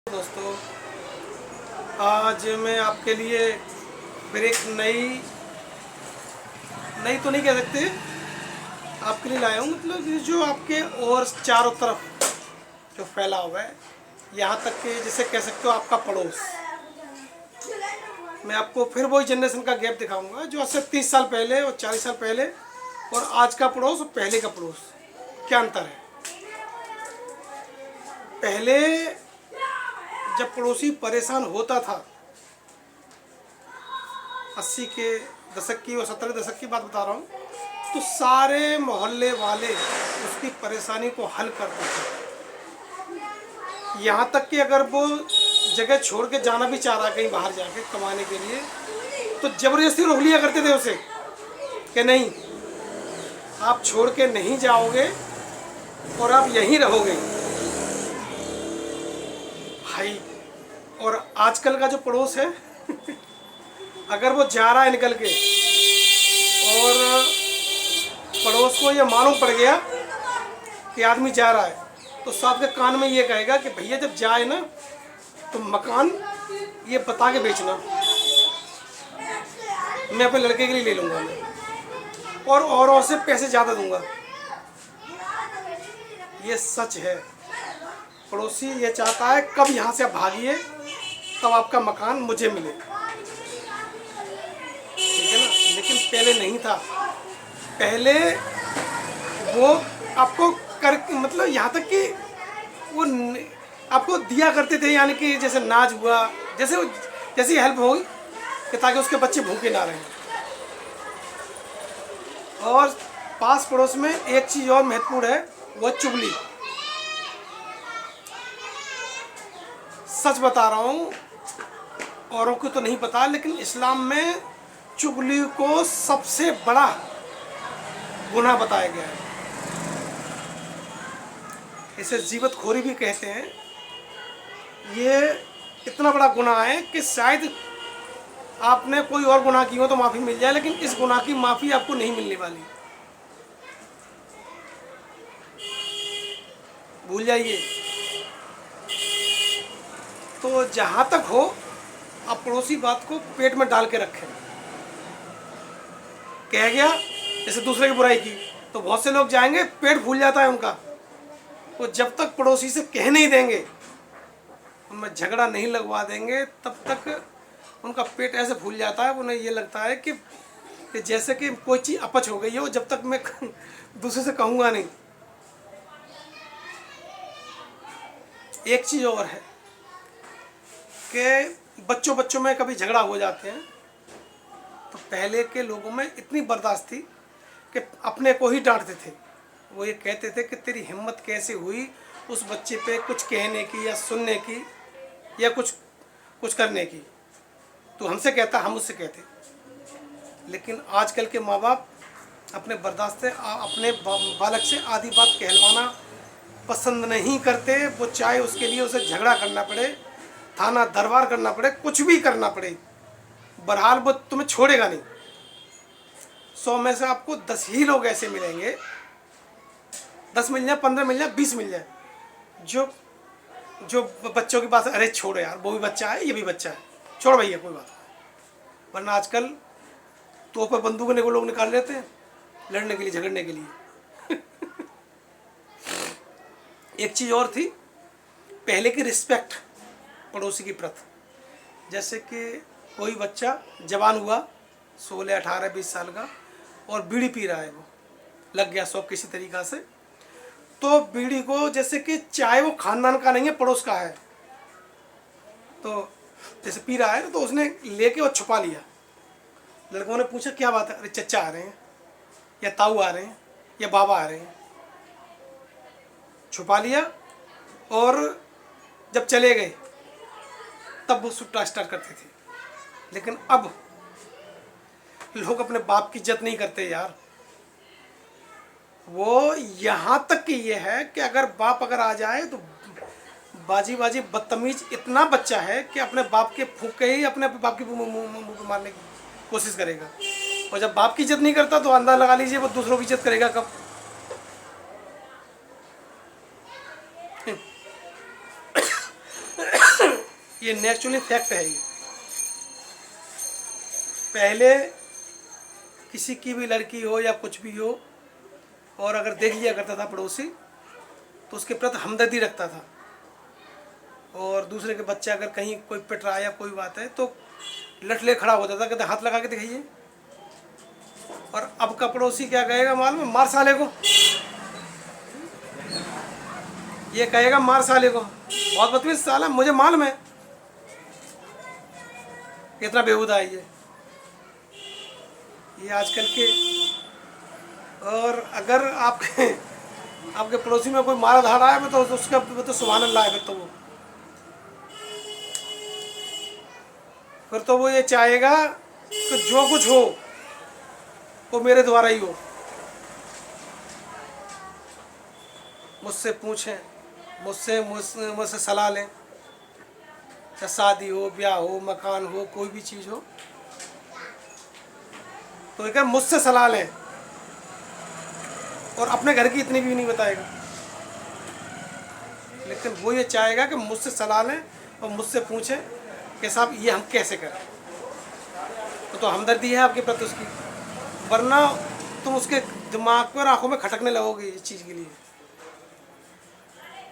दोस्तों, आज मैं आपके लिए फिर एक नई नई तो नहीं कह सकते, आपके लिए लाया हूँ। मतलब ये जो आपके और चारों तरफ जो फैला हुआ है, यहाँ तक कि जिसे कह सकते हो आपका पड़ोस। मैं आपको फिर वही जनरेशन का गैप दिखाऊंगा जो आज से 30 साल पहले और 40 साल पहले और आज का पड़ोस और पहले का पड़ोस क्या अंतर है। पहले जब पड़ोसी परेशान होता था, 80 के दशक की और 70 के दशक की बात बता रहा हूँ, तो सारे मोहल्ले वाले उसकी परेशानी को हल करते थे। यहाँ तक कि अगर वो जगह छोड़ के जाना भी चाह रहा है कहीं बाहर जाके कमाने के लिए, तो ज़बरदस्ती रोक लिया करते थे उसे कि नहीं, आप छोड़ के नहीं जाओगे और आप यहीं रहोगे भाई। और आजकल का जो पड़ोस है अगर वो जा रहा है निकल के और पड़ोस को ये मालूम पड़ गया कि आदमी जा रहा है, तो साहब के कान में ये कहेगा कि भैया जब जाए ना तो मकान ये बता के बेचना, मैं अपने लड़के के लिए ले लूँगा मैं, और औरों से पैसे ज़्यादा दूंगा। ये सच है। पड़ोसी ये चाहता है कब यहाँ से आप भागिए तब आपका मकान मुझे मिले, ठीक है ना। लेकिन पहले नहीं था। पहले वो आपको कर मतलब यहाँ तक कि वो आपको दिया करते थे, यानी कि जैसे नाज हुआ, जैसी हेल्प होगी कि ताकि उसके बच्चे भूखे ना रहें। और पास पड़ोस में एक चीज़ और महत्वपूर्ण है, वो चुगली। सच बता रहा हूँ, औरों को तो नहीं पता, लेकिन इस्लाम में चुगली को सबसे बड़ा गुनाह बताया गया है। इसे जीवतखोरी भी कहते हैं। ये इतना बड़ा गुनाह है कि शायद आपने कोई और गुनाह की हो तो माफ़ी मिल जाए, लेकिन इस गुनाह की माफ़ी आपको नहीं मिलने वाली, भूल जाइए। तो जहाँ तक हो आप पड़ोसी बात को पेट में डाल के रखें। कह गया जैसे दूसरे की बुराई की, तो बहुत से लोग जाएंगे, पेट भूल जाता है उनका। वो जब तक पड़ोसी से कह नहीं देंगे, उनमें झगड़ा नहीं लगवा देंगे, तब तक उनका पेट ऐसे फूल जाता है, उन्हें ये लगता है कि जैसे कि कोई चीज़ अपच हो गई हो, जब तक मैं दूसरे से कहूँगा नहीं। एक चीज़ और है कि बच्चों में कभी झगड़ा हो जाते हैं, तो पहले के लोगों में इतनी बर्दाश्त थी कि अपने को ही डांटते थे। वो ये कहते थे कि तेरी हिम्मत कैसे हुई उस बच्चे पे कुछ कहने की या सुनने की या कुछ करने की, तो हमसे कहता, हम उससे कहते। लेकिन आजकल के माँ बाप अपने बर्दाश्त से अपने बालक से आधी बात कहलवाना पसंद नहीं करते। वो चाहे उसके लिए उसे झगड़ा करना पड़े, थाना दरबार करना पड़े, कुछ भी करना पड़े, बहरहाल वो तुम्हें छोड़ेगा नहीं। 100 में से आपको 10 ही लोग ऐसे मिलेंगे, 10 मिल जाए, 15 मिल जाए, 20 मिल जाए, जो बच्चों के पास, अरे छोड़ो यार, वो भी बच्चा है, ये भी बच्चा है, छोड़ भैया कोई बात नहीं। वरना आजकल तो पर बंदूक ने वो लोग निकाल लेते हैं लड़ने के लिए, झगड़ने के लिए। एक चीज़ और थी पहले की, रिस्पेक्ट, पड़ोसी की प्रथा। जैसे कि कोई बच्चा जवान हुआ, 16, 18, 20 साल का, और बीड़ी पी रहा है, वो लग गया शौक किसी तरीक़ा से, तो बीड़ी को, जैसे कि चाहे वो खानदान का नहीं है, पड़ोस का है, तो जैसे पी रहा है तो उसने लेके और छुपा लिया। लड़कों ने पूछा क्या बात है, अरे चचा आ रहे हैं या ताऊ आ रहे हैं या बाबा आ रहे हैं, छुपा लिया। और जब चले गए तब वो सुट्टा स्टार्ट करते थे। लेकिन अब लोग अपने बाप की इज्जत नहीं करते यार। वो यहाँ तक कि ये है कि अगर बाप अगर आ जाए तो बाजी बदतमीज इतना बच्चा है कि अपने बाप के फूंक के ही अपने बाप की मुंह पे मारने की कोशिश करेगा। और जब बाप की इज्जत नहीं करता तो अंदाजा लगा लीजिए वो दूसरों की इज्जत करेगा कब। ये नेचुरली फैक्ट है। ये पहले किसी की भी लड़की हो या कुछ भी हो, और अगर देख लिया करता था पड़ोसी तो उसके प्रति हमदर्दी रखता था, और दूसरे के बच्चे अगर कहीं कोई पिट रहा है या कोई बात है तो लट ले खड़ा होता था, कहते हाथ लगा के दिखाइए। और अब का पड़ोसी क्या कहेगा मालूम है? मार साले को, ये कहेगा मार साले को, बहुत बदतमीज साला, मुझे मालूम है। कितना बेहुदा है ये आजकल के। और अगर आपके आपके पड़ोसी में कोई मारा धाड़ा है तो उसका तो सुभान अल्लाह है। फिर तो वो ये चाहेगा कि जो कुछ हो वो मेरे द्वारा ही हो, मुझसे पूछें, मुझसे सलाह लें, चाहे शादी हो, ब्याह हो, मकान हो, कोई भी चीज़ हो, तो एक मुझसे सलाह लें। और अपने घर की इतनी भी नहीं बताएगा, लेकिन वो ये चाहेगा कि मुझसे सलाह लें और मुझसे पूछें कि साहब ये हम कैसे करें। तो हमदर्दी है आपके प्रति उसकी, वरना तुम उसके दिमाग पर आंखों में खटकने लगोगे इस चीज़ के लिए।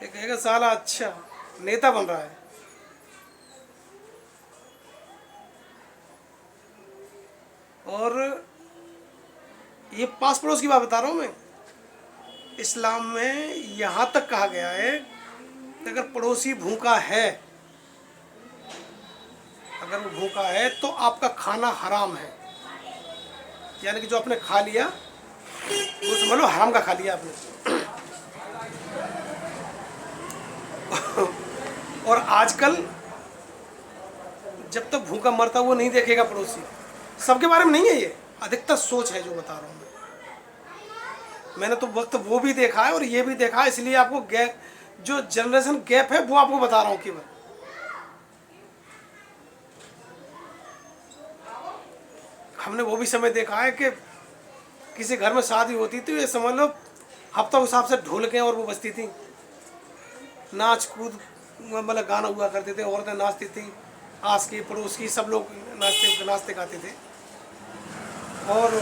ये कहेगा साला अच्छा नेता बन रहा है। और ये पास पड़ोस की बात बता रहा हूँ मैं। इस्लाम में यहाँ तक कहा गया है कि अगर पड़ोसी भूखा है, अगर वो भूखा है तो आपका खाना हराम है, यानी कि जो आपने खा लिया वो समझ लो हराम का खा लिया आपने। और आजकल जब तक भूखा मरता वो नहीं देखेगा पड़ोसी। सबके बारे में नहीं है ये, अधिकतर सोच है जो बता रहा हूँ मैंने तो वक्त वो भी देखा है और ये भी देखा है, इसलिए आपको गैप, जो जनरेशन गैप है वो आपको बता रहा हूँ केवल। हमने वो भी समय देखा है कि किसी घर में शादी होती थी, ये समझ लो हफ्ता हिसाब से ढोलकें और वो बजती थी, नाच कूद मतलब गाना हुआ करते थे, औरतें नाचती थी, आस की पड़ोस की सब लोग नाचते गाते थे। और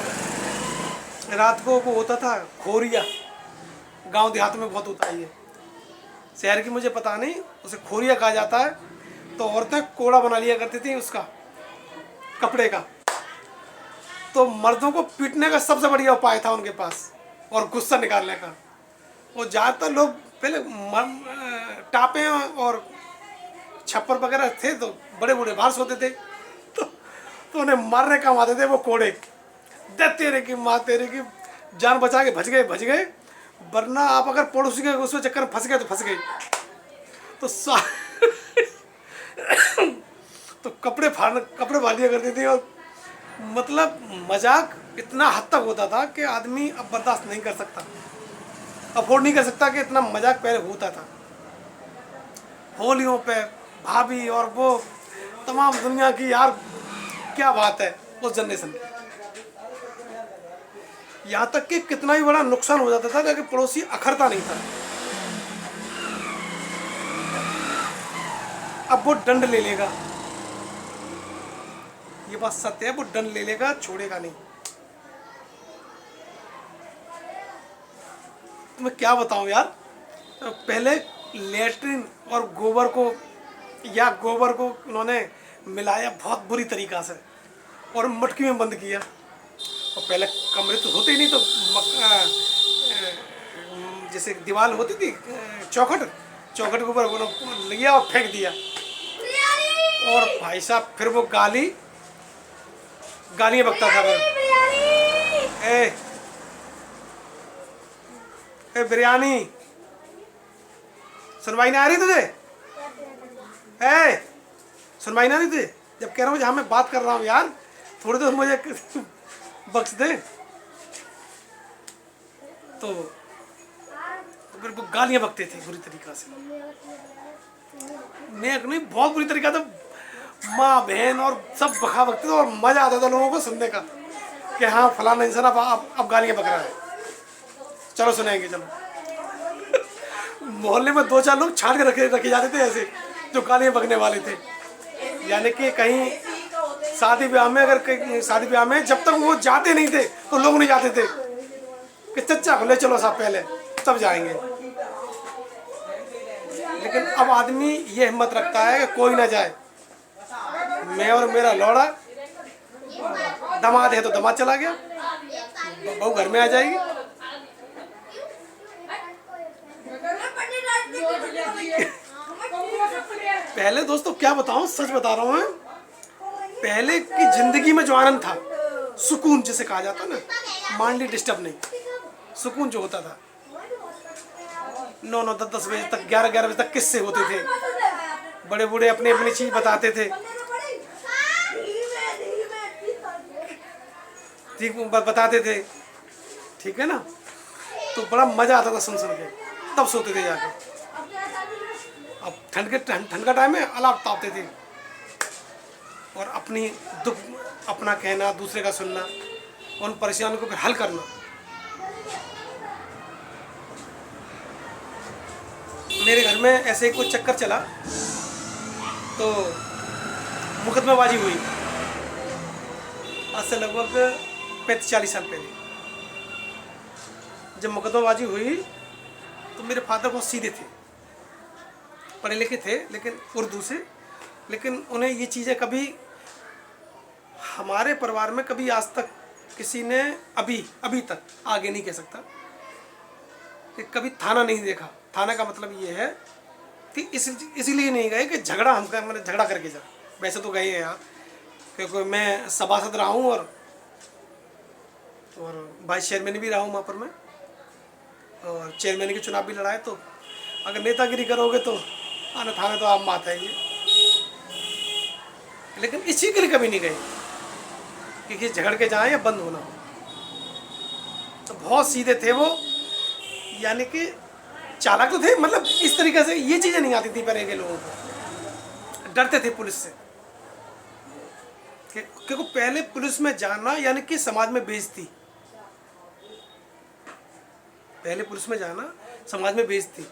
रात को वो होता था खोरिया, गांव देहात में बहुत होता है ये, शहर की मुझे पता नहीं, उसे खोरिया कहा जाता है। तो औरतें कोड़ा बना लिया करती थी उसका, कपड़े का। तो मर्दों को पीटने का सबसे बढ़िया उपाय था उनके पास, और गुस्सा निकालने का। वो ज़्यादातर लोग पहले टापे और छप्पर वगैरह थे तो बड़े बूढ़े बाहर सोते थे, तो उन्हें मारने काम आते थे वो कोड़े। दे तेरे की माँ तेरे की, जान बचा के भज गए। वरना आप अगर पड़ोसी के उसमें चक्कर में फंस गए तो फंस गए। तो तो कपड़े फाड़ दिया करती थी। और मतलब मजाक इतना हद तक होता था कि आदमी अब बर्दाश्त नहीं कर सकता, अफोर्ड नहीं कर सकता कि इतना मजाक पहले होता था। होलियों पे भाभी और वो तमाम दुनिया की, यार क्या बात है उस जनरेशन की। यहाँ तक कि कितना ही बड़ा नुकसान हो जाता था लेकिन पड़ोसी अखरता नहीं था। अब वो दंड ले लेगा, ये बात सत्य है, वो दंड ले लेगा, छोड़ेगा नहीं। तो मैं क्या बताऊं यार, तो पहले लेटरिन और गोबर को उन्होंने मिलाया बहुत बुरी तरीक़ा से और मटकी में बंद किया। और पहले कमरे तो होते ही नहीं, तो जैसे दीवार होती थी चौखट के ऊपर लिया और फेंक दिया। और भाई साहब फिर वो गालियाँ बकता था। ए बिरयानी, सुनवाई नहीं आ रही तुझे? सुनवाई नहीं आ रही तुझे? जब कह रहा हूँ जहाँ मैं बात कर रहा हूँ यार, थोड़ी तो मुझे बख्श दे। तो फिर वो गालियाँ बकते थे बुरी तरीक़ा से, नहीं बहुत बुरी तरीक़ा से, माँ बहन और सब बकते थे। और मज़ा आता था लोगों को सुनने का कि हाँ फलाना इंसान अब गालियाँ बक रहा है, चलो सुनाएंगे चलो। मोहल्ले में 2-4 लोग छाट के रखे जाते थे ऐसे, जो गालियाँ बकने वाले थे। यानी कि कहीं शादी ब्याह में, अगर कहीं शादी ब्याह में जब तक वो जाते नहीं थे तो लोग नहीं जाते थे कि चच्चा को ले चलो साहब पहले, तब जाएंगे। लेकिन अब आदमी ये हिम्मत रखता है कि कोई ना जाए, मैं और मेरा लौड़ा, दामाद है तो दामाद चला गया, बहू घर में आ जाएगी। पहले दोस्तों क्या बताऊं, सच बता रहा हूं, पहले की जिंदगी में जो आनंद था, सुकून जिसे कहा जाता ना, माइंडली डिस्टर्ब नहीं, सुकून जो होता था, 9-9, 10-10 बजे तक, 11-11 बजे तक किस्से होते थे, बड़े बूढ़े अपनी अपनी चीज बताते थे, ठीक बताते थे, ठीक है ना, तो बड़ा मजा आता था सुन सुन के, तब सोते थे जाके। अब ठंड का टाइम है, अलाप तापते थे, और अपनी दुख अपना कहना, दूसरे का सुनना, उन परेशानियों को फिर हल करना। मेरे घर में ऐसे ही कुछ चक्कर चला तो मुकदमेबाजी हुई, आज से लगभग 35-40 साल पहले। जब मुकदमेबाजी हुई तो मेरे फादर बहुत सीधे थे, पढ़े लिखे थे लेकिन उर्दू से, लेकिन उन्हें ये चीज़ें कभी, हमारे परिवार में कभी आज तक किसी ने अभी तक आगे नहीं कह सकता कि कभी थाना नहीं देखा। थाना का मतलब ये है कि इसीलिए नहीं गए कि झगड़ा हमका, मैंने झगड़ा करके जा, वैसे तो गए हैं यार, क्योंकि मैं सभासद रहा हूँ और वाइस चेयरमैन भी रहा हूँ वहाँ पर मैं, और चेयरमैन के चुनाव भी लड़ाए। तो अगर नेतागिरी करोगे तो आना थाने तो आम बात है ये, लेकिन इसी के लिए कभी नहीं गए कि किसी झगड़ के जाए या बंद होना हो। तो बहुत सीधे थे वो, यानी कि चालाक तो थे, मतलब इस तरीके से ये चीज़ें नहीं आती थी पहले के लोगों को, डरते थे पुलिस से, क्योंकि पहले पुलिस में जाना यानी कि समाज में बेइज्जती, पहले पुलिस में जाना समाज में बेइज्जती,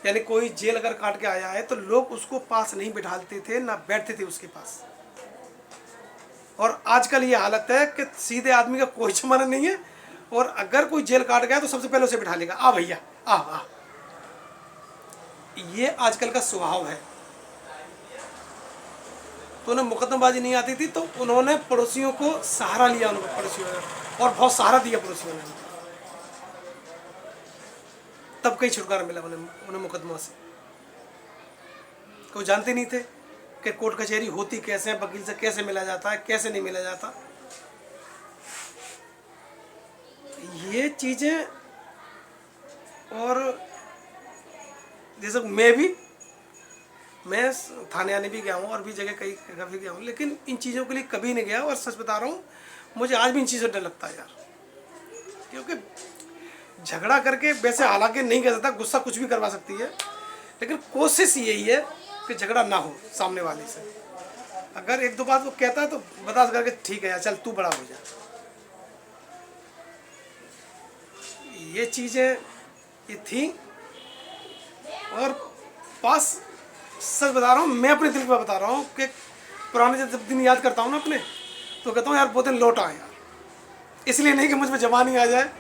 यानी कोई जेल अगर काट के आया है तो लोग उसको पास नहीं बिठाते थे, ना बैठते थे उसके पास। और आजकल ये हालत है कि सीधे आदमी का कोई जमाना नहीं है, और अगर कोई जेल काट गया तो सबसे पहले उसे बिठा लेगा, आ भैया आ। ये आजकल का स्वभाव है। तो उन्हें मुकदमेबाजी नहीं आती थी तो उन्होंने पड़ोसियों को सहारा लिया, उनको पड़ोसियों ने, और बहुत सहारा दिया पड़ोसियों ने, तब कहीं छुटकारा मिला उन्हें मुकदमा से। कोई जानते नहीं थे कि कोर्ट कचहरी होती कैसे है, वकील से कैसे मिला जाता है, कैसे नहीं मिला जाता। ये चीज़ें, और जैसे मैं थाने आने भी गया हूँ और भी जगह कभी गया हूँ, लेकिन इन चीज़ों के लिए कभी नहीं गया। और सच बता रहा हूँ, मुझे आज भी इन चीज़ों से डर लगता है यार, क्योंकि झगड़ा करके, वैसे हालांकि नहीं कर सकता, गुस्सा कुछ भी करवा सकती है, लेकिन कोशिश यही है कि झगड़ा ना हो सामने वाले से। अगर एक दो बात वो कहता है तो बर्दाश्त करके ठीक है यार, चल तू बड़ा हो जा। ये चीज़ें ये थी। और पास सच बता रहा हूँ, मैं अपने दिल पर बता रहा हूँ कि पुराने जब दिन याद करता हूँ ना अपने, तो कहता हूँ यार वो दिन लौट आए यार। इसलिए नहीं कि मुझ में जवानी आ जाए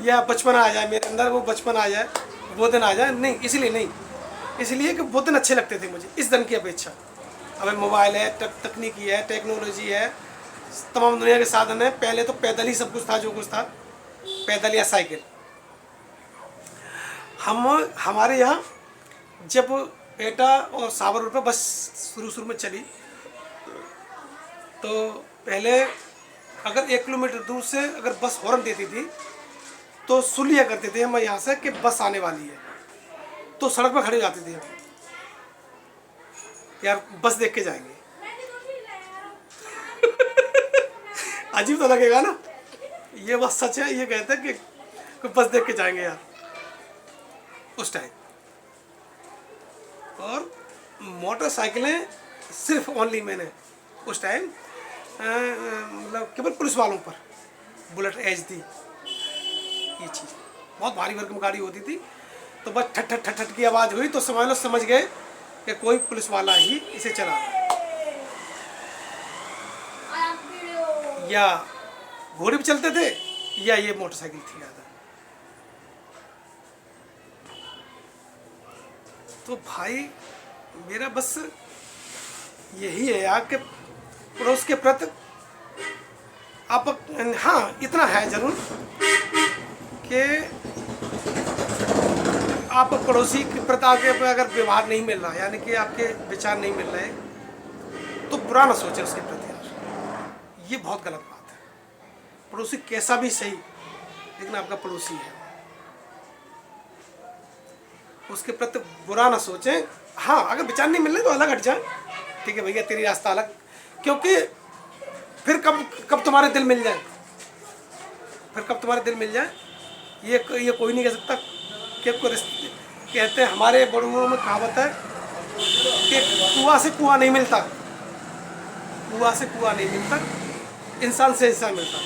या बचपना आ जाए, मेरे अंदर वो बचपन आ जाए, वो दिन आ जाए, नहीं, इसलिए नहीं, इसलिए कि वो दिन अच्छे लगते थे मुझे इस दिन की अपेक्षा। अब मोबाइल है, तकनीकी है, टेक्नोलॉजी है, तमाम दुनिया के साधन है। पहले तो पैदल ही सब कुछ था, जो कुछ था पैदल या साइकिल। हमारे यहाँ जब एटा और साबरपुर पर बस शुरू में चली, तो पहले अगर 1 किलोमीटर दूर से अगर बस हॉर्न देती थी तो सुन लिया करते थे हम यहाँ से कि बस आने वाली है, तो सड़क पर खड़े हो जाते थे यार, बस देख के जाएंगे। अजीब तो लगेगा ना, ये बात सच है। ये कहते हैं कि बस देख के जाएंगे यार उस टाइम। और मोटरसाइकिलें सिर्फ ओनली मैंने उस टाइम मतलब केवल पुलिस वालों पर बुलेट एच दी, ये चीज़ बहुत भारी भरकम गाड़ी होती थी, तो बस ठट ठट ठट ठट की आवाज़ हुई तो समझ गए कि कोई पुलिस वाला ही इसे चला रहा है। या घोड़े पे चलते थे या ये मोटरसाइकिल थी ज़्यादा। तो भाई मेरा बस यही है यार कि पड़ोस के प्रति आप, हाँ इतना है जरूर कि आप पड़ोसी के प्रति आगे अगर व्यवहार नहीं मिल रहा, यानी कि आपके विचार नहीं मिल रहे, तो बुरा ना सोचें उसके प्रति यार, ये बहुत गलत बात है। पड़ोसी कैसा भी सही, लेकिन आपका पड़ोसी है, उसके प्रति बुरा ना सोचें। हाँ अगर विचार नहीं मिल रहे तो अलग हट जाए, ठीक है भैया तेरी रास्ता अलग, क्योंकि फिर कब तुम्हारे दिल मिल जाए, फिर कब तुम्हारे दिल मिल जाए ये कोई नहीं कह सकता। कि कहते हैं हमारे बड़ों में कहावत है कि कुआं से कुआं नहीं मिलता, कुआं से कुआं नहीं मिलता, इंसान से इंसान मिलता।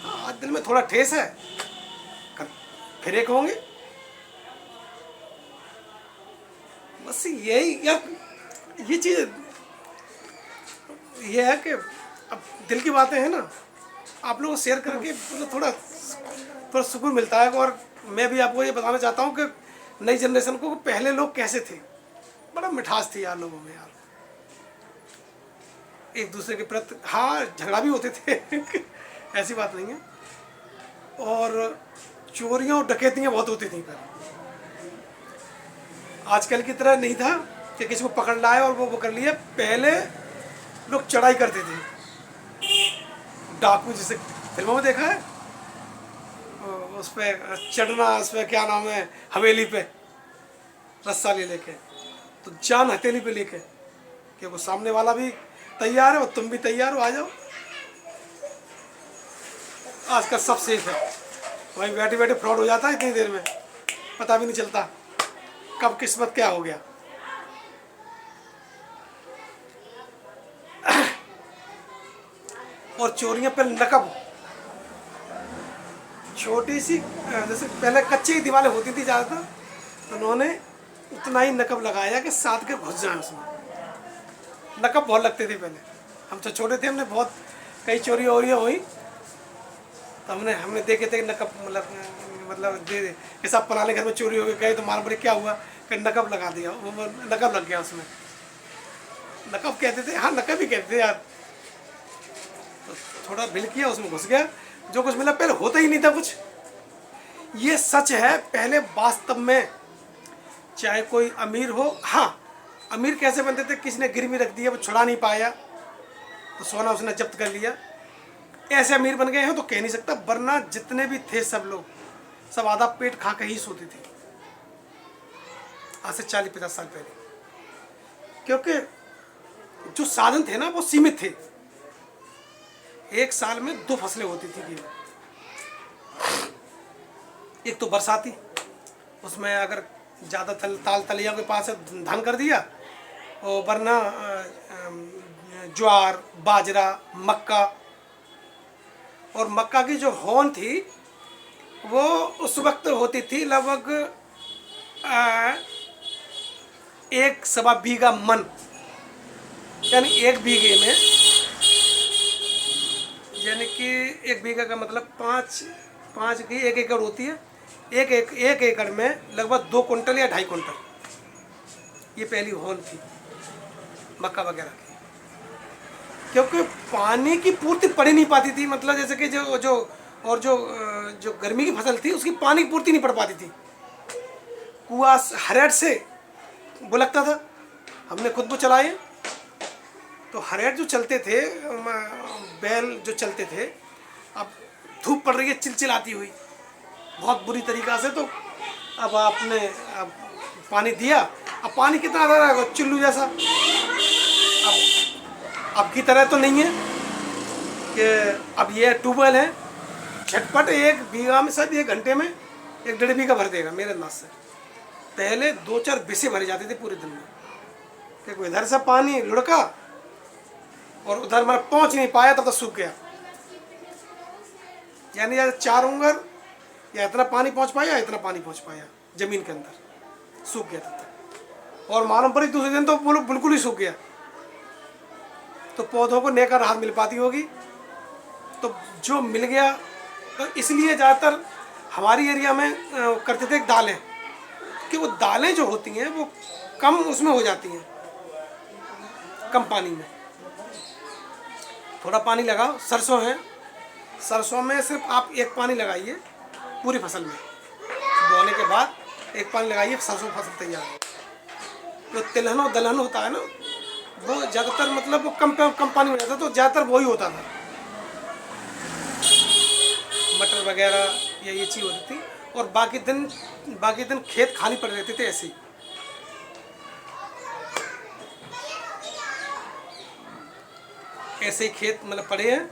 हाँ दिल में थोड़ा ठेस है, फिर एक होंगे, बस यही यार, ये चीज़ ये है कि अब दिल की बातें हैं ना, आप लोगों को शेयर करके मतलब थोड़ा सुकून मिलता है। और मैं भी आपको ये बताना चाहता हूँ कि नई जनरेशन को पहले लोग कैसे थे, बड़ा मिठास थी यार लोगों में यार, एक दूसरे के प्रति। हाँ झगड़ा भी होते थे ऐसी बात नहीं है, और चोरियाँ और डकैतियाँ बहुत होती थी पहले। आजकल की तरह नहीं था कि किसी को पकड़ लाए और वो कर लिया। पहले लोग चढ़ाई करते थे, डाकू जिसे फिल्मों में देखा है, उस पर चढ़ना, उस पर क्या नाम है, हवेली पे रस्सा ले लेके, तो जान हथेली पे लेके कि वो सामने वाला भी तैयार है और तुम भी तैयार हो, आ जाओ। आजकल सब सेफ है, वहीं बैठे बैठे फ्रॉड हो जाता है इतनी देर में, पता भी नहीं चलता कब किस्मत क्या हो गया। और चोरियां पर नकब, छोटी सी जैसे पहले कच्ची दीवारें होती थी ज़्यादातर, तो उन्होंने उतना ही नकब लगाया कि साथ के घुस जाए उसमें। नकब बहुत लगते थे पहले, हम तो छोटे थे, हमने बहुत कई चोरी वोरियाँ हुई, तो हमने देखे थे नकब, मतलब कि सब पुराने घर में चोरी हो गए तो मार पड़े, क्या हुआ कि नकब लगा दिया, वो नकब लग गया उसमें। नकब कहते थे, हाँ नकब ही कहते थे यार। तो थोड़ा बिल किया, उसमें घुस गया, जो कुछ मिला, पहले होता ही नहीं था कुछ। ये सच है, पहले वास्तव में चाहे कोई अमीर हो, हाँ अमीर कैसे बनते थे, किसी ने गिरवी रख दिया, वो छुड़ा नहीं पाया तो सोना उसने जब्त कर लिया, ऐसे अमीर बन गए हैं तो कह नहीं सकता। वरना जितने भी थे सब लोग, सब आधा पेट खा के ही सोते थे आज से 40-50 साल पहले, क्योंकि जो साधन थे ना वो सीमित थे। एक साल में 2 फसलें होती थी केवल, एक तो बरसाती, उसमें अगर ज़्यादा ताल तलिया के पास धान कर दिया, और वरना ज्वार, बाजरा, मक्का। और मक्का की जो होन थी वो उस वक्त होती थी लगभग 1 सवा बीघा मन, यानी 1 बीघे में, यानी कि 1 बीघा का मतलब 5 की 1 एकड़ होती है। एक एकड़ में लगभग 2 कुंटल या 2.5 कुंटल, ये पहली होन थी मक्का वगैरह की। क्योंकि पानी की पूर्ति पड़ ही नहीं पाती थी, मतलब जैसे कि जो गर्मी की फसल थी उसकी पानी की पूर्ति नहीं पड़ पाती थी। कुआं हरेट से वो लगता था, हमने खुद वो चलाए। तो हरेट जो चलते थे, बैल जो चलते थे, अब धूप पड़ रही है चिलचिलाती हुई बहुत बुरी तरीक़ा से, तो अब आपने अब पानी दिया, अब पानी कितना आ रहा है, चुल्लू जैसा। अब की तरह तो नहीं है कि अब ये ट्यूबवेल है, झटपट 1 बीघा में शायद 1 घंटे में 1-1.5 बीघा भर देगा मेरे अंदाज से। पहले 2-4 बिसे भरे जाते थे पूरे दिन में, कि इधर से पानी लुढ़का और उधर मतलब पहुंच नहीं पाया, तब तक सूख गया। यानी या 4 उंगल या इतना पानी पहुंच पाया या इतना पानी पहुंच पाया जमीन के अंदर, सूख गया तब तक। और मालूम पड़ी दूसरे दिन तो बिल्कुल ही सूख गया। तो पौधों को नेकर राहत मिल पाती होगी। तो जो मिल गया, तो इसलिए ज़्यादातर हमारी एरिया में करते थे दालें, कि वो दालें जो होती हैं वो कम उसमें हो जाती हैं, कम पानी में। थोड़ा पानी लगाओ, सरसों है, सरसों में सिर्फ आप एक पानी लगाइए पूरी फसल में, बोने के बाद एक पानी लगाइए, सरसों फसल तैयार है। जो तिलहन और दलहन होता है ना, वो ज़्यादातर मतलब वो कम पानी में जाता है, तो ज़्यादातर वही होता था, मटर वगैरह या ये चीज़ होती थी। और बाकी दिन खेत खाली पड़े रहते थे ऐसे ही। ऐसे ही खेत मतलब पड़े हैं।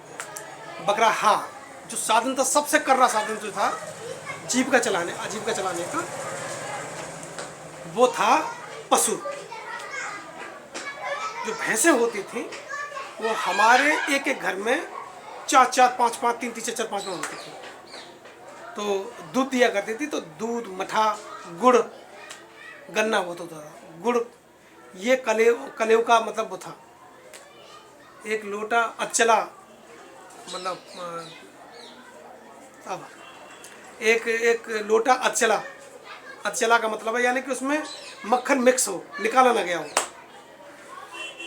बकरा, हाँ, जो साधन था सबसे कर्रा साधन जो था आजीविका चलाने का, वो था पशु। जो भैंसें होती थी वो हमारे एक एक घर में 4-4, 5-5, 3-3, 4-4, 5 में होती थी। तो दूध दिया करती थी, तो दूध, मठा, गुड़, गन्ना होता था। गुड़ ये कलेव का मतलब वो था। एक लोटा अचला, मतलब अब एक लोटा अचला का मतलब है यानी कि उसमें मक्खन मिक्स हो, निकाला ना गया हो।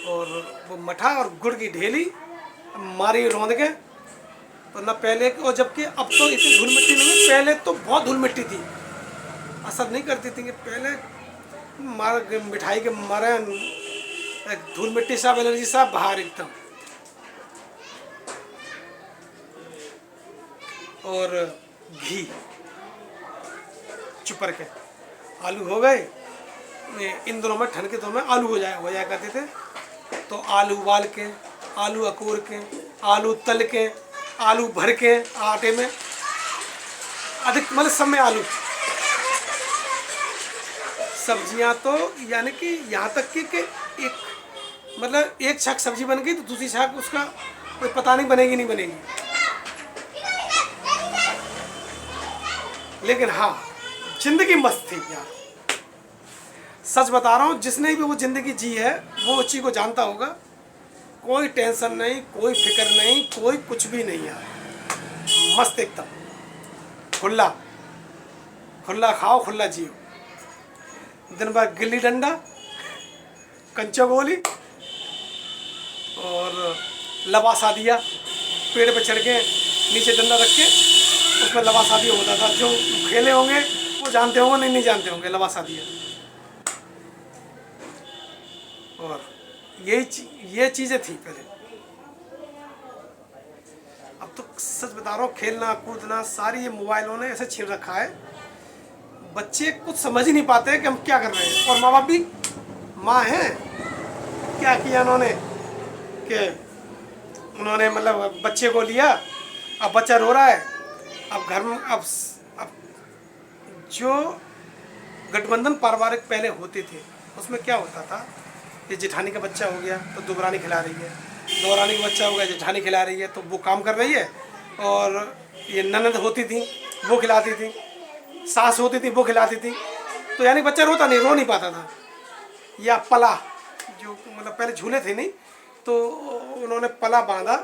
और वो मठा और गुड़ की ढेली मारी रौंद के, तो ना पहले, और जबकि अब तो इतनी धूल मिट्टी नहीं है, पहले तो बहुत धूल मिट्टी थी, असर नहीं करती थी। कि पहले मिठाई के मारे धूल मिट्टी साहब, एलर्जी साहब बाहर एकदम। और घी चुपर के आलू हो गए, इन दोनों में ठंड के दिनों में आलू हो जाया करते थे। तो आलू उबाल के, आलू अकूर के, आलू तल के, आलू भर के आटे में, अधिक मतलब सब में आलू। सब्जियां तो यानी कि यहाँ तक कि एक मतलब एक छाक सब्जी बन गई तो दूसरी छाक उसका कोई पता नहीं बनेगी। लेकिन हाँ, जिंदगी मस्त थी यार, सच बता रहा हूँ। जिसने भी वो जिंदगी जी है वो उस चीज़ को जानता होगा। कोई टेंशन नहीं, कोई फिक्र नहीं, कोई कुछ भी नहीं यार, मस्त एकदम, खुला खाओ, खुला जियो। दिन भर गिल्ली डंडा, कंचा गोली और लबासा दिया, पेड़ पे चढ़ के नीचे डंडा रख के उसमें लबासा दिया होता था। जो खेले होंगे वो जानते होंगे, नहीं जानते होंगे, लबासा दिया। और ये चीज़ें थी पहले। अब तो सच बता रहा हूँ, खेलना कूदना सारी ये मोबाइलों ने ऐसे छीन रखा है, बच्चे कुछ समझ ही नहीं पाते कि हम क्या कर रहे हैं। और माँ बाप भी, माँ हैं, क्या किया उन्होंने कि उन्होंने मतलब बच्चे को लिया, अब बच्चा रो रहा है, अब घर में अब जो गठबंधन पारिवारिक पहले होते थे उसमें क्या होता था, ये जेठानी का बच्चा हो गया तो दुबरानी खिला रही है, दौरानी का बच्चा हो गया जेठानी खिला रही है, तो वो काम कर रही है। और ये ननद होती थी वो खिलाती थी, सास होती थी वो खिलाती थी, तो यानी बच्चा रो नहीं पाता था। या पला, जो मतलब पहले झूले थे नहीं, तो उन्होंने पला बांधा,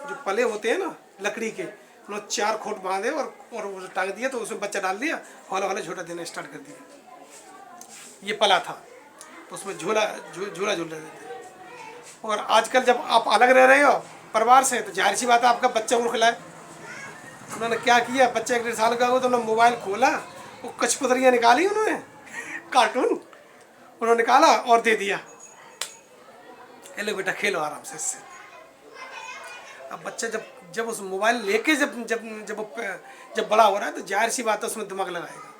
जो पले होते हैं ना लकड़ी के, उन्होंने 4 खोट बांधे और टांग दिया, तो उसमें बच्चा डाल दिया, हौला छोटा देना स्टार्ट कर दिया। ये पला था, तो उसमें झूला झूल रहे थे। और आजकल जब आप अलग रह रहे हो परिवार से, तो जाहिर सी बात है आपका बच्चा को खिलाए। उन्होंने क्या किया, बच्चा 1-1.5 साल का हो तो उन्होंने मोबाइल खोला, वो कचपुतरियाँ निकाली उन्होंने, कार्टून उन्होंने निकाला और दे दिया, लो बेटा खेलो आराम से इससे। अब बच्चा जब उस मोबाइल लेके जब बड़ा हो रहा है, तो जाहिर सी बात है उसमें दिमाग लगाएगा।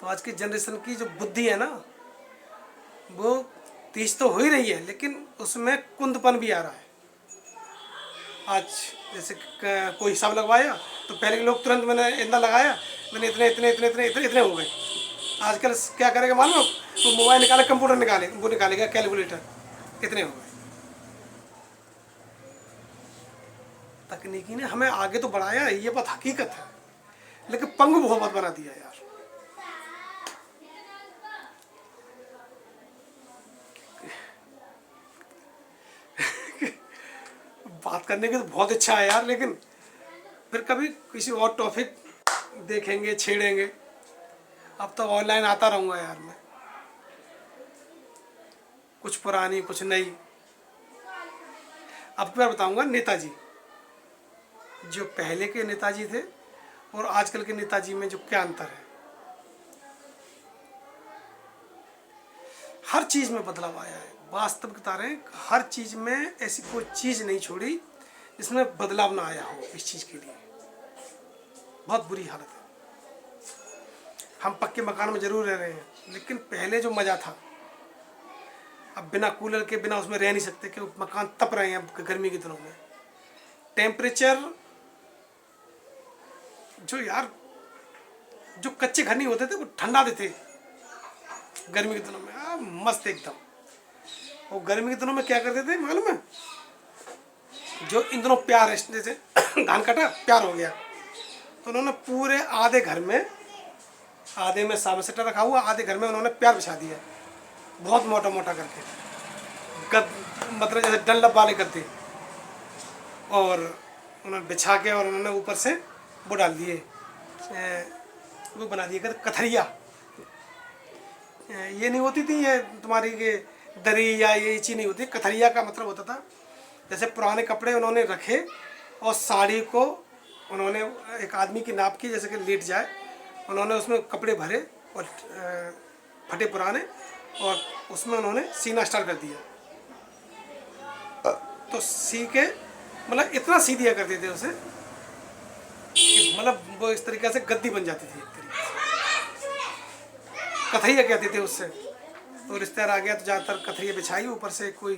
तो आज की जनरेशन की जो बुद्धि है ना, वो तेज तो हो ही रही है, लेकिन उसमें कुंदपन भी आ रहा है। आज जैसे कोई हिसाब लगवाया तो पहले के लोग तुरंत मैंने इतना लगाया, मैंने इतने हो गए। आजकल क्या करेगा मालूम, वो मोबाइल निकाले, कंप्यूटर निकालेगा कैलकुलेटर, इतने हो गए। तकनीकी ने हमें आगे तो बढ़ाया है, ये बात हकीकत है, लेकिन पंगु बहुत बना दिया यार। बात करने की तो बहुत इच्छा है यार, लेकिन फिर कभी किसी और टॉपिक देखेंगे, छेड़ेंगे। अब तो ऑनलाइन आता रहूँगा यार मैं, कुछ पुरानी कुछ नई। अब मैं बताऊँगा नेताजी, जो पहले के नेताजी थे और आजकल के नेताजी में जो क्या अंतर है। हर चीज़ में बदलाव आया है, वास्तविकता रहे, हर चीज़ में ऐसी कोई चीज़ नहीं छोड़ी जिसमें बदलाव ना आया हो। इस चीज़ के लिए बहुत बुरी हालत है। हम पक्के मकान में जरूर रह रहे हैं, लेकिन पहले जो मज़ा था, अब बिना कूलर के बिना उसमें रह नहीं सकते, कि मकान तप रहे हैं अब गर्मी के दिनों में। टेम्परेचर जो यार, जो कच्चे घर नहीं होते थे वो ठंडा देते गर्मी के दिनों में, मस्त एकदम। वो गर्मी के दिनों में क्या करते थे मालूम है, जो इन दिनों प्यार है, जैसे धान कटा प्यार हो गया, तो उन्होंने पूरे आधे घर में, आधे में सामने सेटर रखा हुआ, आधे घर में उन्होंने प्यार बिछा दिया, बहुत मोटा मोटा करके, मतलब जैसे डंडप वाले गद्दे, और उन्होंने बिछा के और उन्होंने ऊपर से वो डाल दिए, वो बना दिए कथरिया। ये नहीं होती थी ये तुम्हारी ये दरी या ये चीज़ नहीं होती। कथरिया का मतलब होता था जैसे पुराने कपड़े उन्होंने रखे और साड़ी को उन्होंने एक आदमी की नाप की, जैसे कि लेट जाए, उन्होंने उसमें कपड़े भरे और फटे पुराने, और उसमें उन्होंने सीना स्टार्ट कर दिया। तो सी के मतलब इतना सी दिया करते थे उसे कि मतलब वो इस तरीके से गद्दी बन जाती थी, एक तरीके से कथरिया कहते थे उससे। तो रिश्तेदार आ गया तो ज़्यादातर कथरिया बिछाई, ऊपर से कोई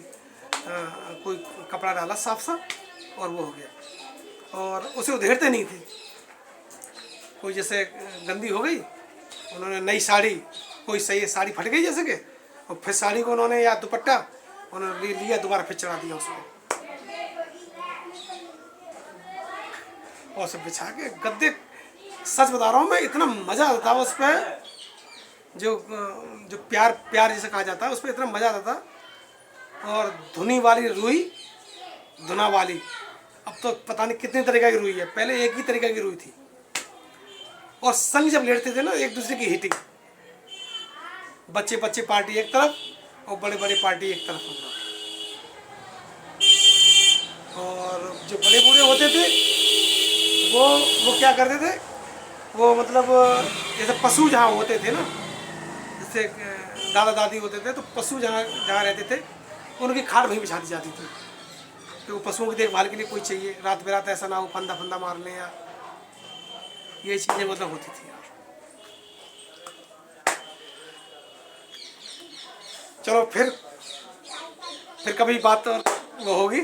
कपड़ा डाला साफ सा, और वो हो गया। और उसे उधेड़ते नहीं थे, कोई जैसे गंदी हो गई, उन्होंने नई साड़ी, कोई सही साड़ी फट गई जैसे कि, और फिर साड़ी को उन्होंने या दुपट्टा उन्होंने ले लिया, दोबारा फिर चढ़ा दिया उसको, और सब बिछा के गद्दे। सच बता रहा हूँ मैं, इतना मज़ा आता था उस पर, जो प्यार जैसे कहा जाता है, उस पर इतना मज़ा आता था। और धुनी वाली रुई, धुना वाली, अब तो पता नहीं कितने तरीक़ा की रुई है, पहले एक ही तरीक़ा की रुई थी। और संग जब लेटते थे ना एक दूसरे की हिटिंग, बच्चे बच्चे पार्टी एक तरफ और बड़े बड़े पार्टी एक तरफ होगा। और जो बड़े बूढ़े होते थे वो क्या करते थे, वो मतलब जैसे पशु जहाँ होते थे ना, जैसे दादा दादी होते थे, तो पशु जहाँ रहते थे उनकी खाट वहीं बिछा दी जाती थी, तो वो पशुओं की देखभाल के लिए कोई चाहिए, रात बेरात ऐसा ना हो फंदा फंदा मार लें, या ये चीज़ें मतलब होती थी यार। चलो फिर कभी बात और वो होगी।